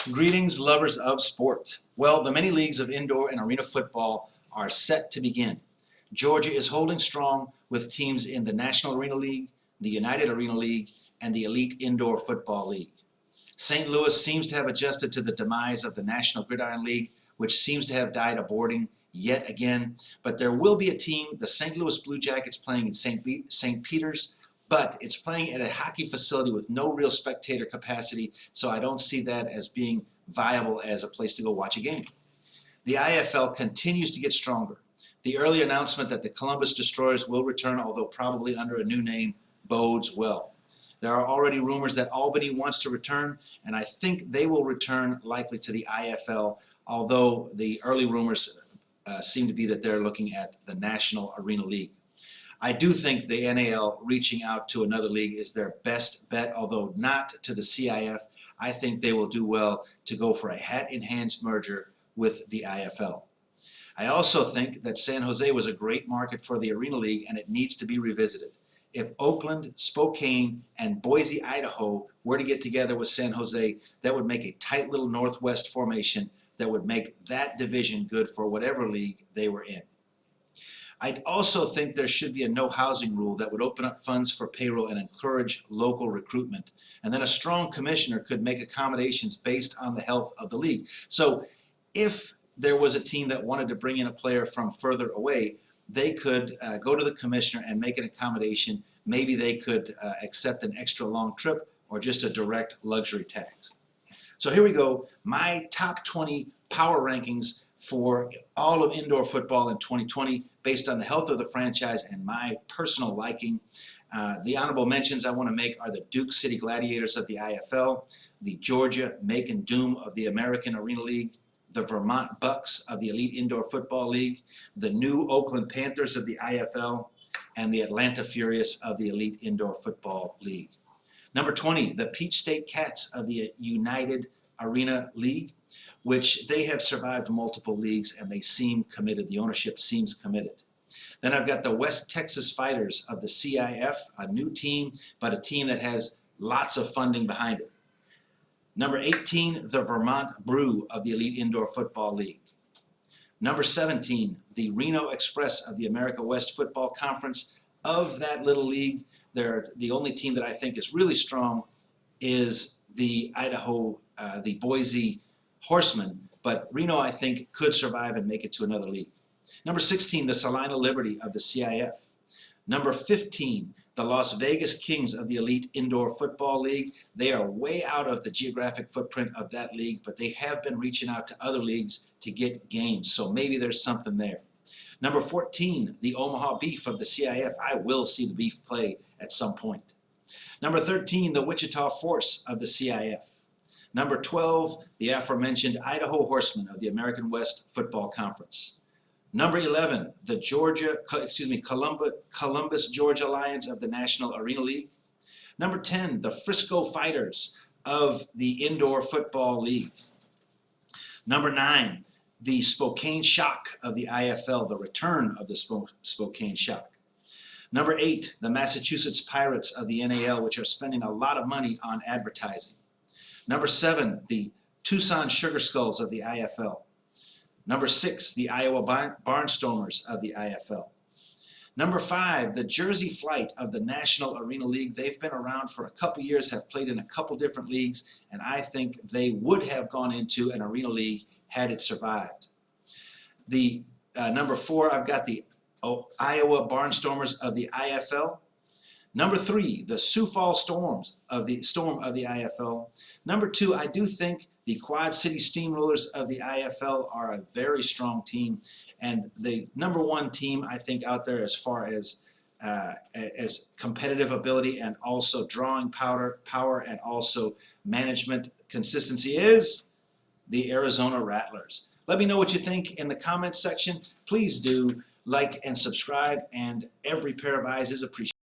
Greetings, lovers of sport. Well, the many leagues of indoor and arena football are set to begin. Georgia is holding strong with teams in the National Arena League, the United Arena League, and the Elite Indoor Football League. St. Louis seems to have adjusted to the demise of the National Gridiron League, which seems to have died a boarding yet again. But there will be a team, the St. Louis Blue Jackets, playing in St. Peter's, but it's playing at a hockey facility with no real spectator capacity, so I don't see that as being viable as a place to go watch a game. The IFL continues to get stronger. The early announcement that the Columbus Destroyers will return, although probably under a new name, bodes well. There are already rumors that Albany wants to return, and I think they will return likely to the IFL, although the early rumors seem to be that they're looking at the National Arena League. I do think the NAL reaching out to another league is their best bet, although not to the CIF. I think they will do well to go for a hat-in-hand merger with the IFL. I also think that San Jose was a great market for the Arena League, and it needs to be revisited. If Oakland, Spokane, and Boise, Idaho were to get together with San Jose, that would make a tight little Northwest formation that would make that division good for whatever league they were in. I also think there should be a no housing rule that would open up funds for payroll and encourage local recruitment. And then a strong commissioner could make accommodations based on the health of the league. So if there was a team that wanted to bring in a player from further away, they could go to the commissioner and make an accommodation. Maybe they could accept an extra long trip or just a direct luxury tax. So here we go, my top 20 power rankings for all of indoor football in 2020 based on the health of the franchise and my personal liking. The honorable mentions I want to make are the Duke City Gladiators of the IFL, the Georgia Macon Doom of the American Arena League, the Vermont Bucks of the Elite Indoor Football League, the new Oakland Panthers of the IFL, and the Atlanta Furious of the Elite Indoor Football League. Number 20, the Peach State Cats of the United Arena League, which they have survived multiple leagues and they seem committed. The ownership seems committed. Then I've got the West Texas Fighters of the CIF, a new team, but a team that has lots of funding behind it. Number 18, the Vermont Brew of the Elite Indoor Football League. Number 17, the Reno Express of the America West Football Conference. Of that little league, the only team that I think is really strong is the the Boise Horsemen, but Reno, I think, could survive and make it to another league. Number 16, the Salina Liberty of the CIF. Number 15, the Las Vegas Kings of the Elite Indoor Football League. They are way out of the geographic footprint of that league, but they have been reaching out to other leagues to get games, so maybe there's something there. Number 14, the Omaha Beef of the CIF. I will see the Beef play at some point. Number 13, the Wichita Force of the CIF. Number 12, the aforementioned Idaho Horsemen of the American West Football Conference. Number 11, the Columbus, Georgia Lions of the National Arena League. Number 10, the Frisco Fighters of the Indoor Football League. Number 9, the Spokane Shock of the IFL, the return of the Spokane Shock. Number 8, the Massachusetts Pirates of the NAL, which are spending a lot of money on advertising. Number 7, the Tucson Sugar Skulls of the IFL. Number 6, the Iowa Barnstormers of the IFL. Number 5, the Jersey Flight of the National Arena League. They've been around for a couple years, have played in a couple different leagues, and I think they would have gone into an arena league had it survived. The number 4, I've got the Iowa Barnstormers of the IFL. Number 3, the Sioux Falls Storm of the IFL. Number 2, I do think the Quad City Steamrollers of the IFL are a very strong team, and the number 1 team I think out there as far as competitive ability and also drawing power and also management consistency is the Arizona Rattlers. Let me know what you think in the comments section. Please do like and subscribe, and every pair of eyes is appreciated.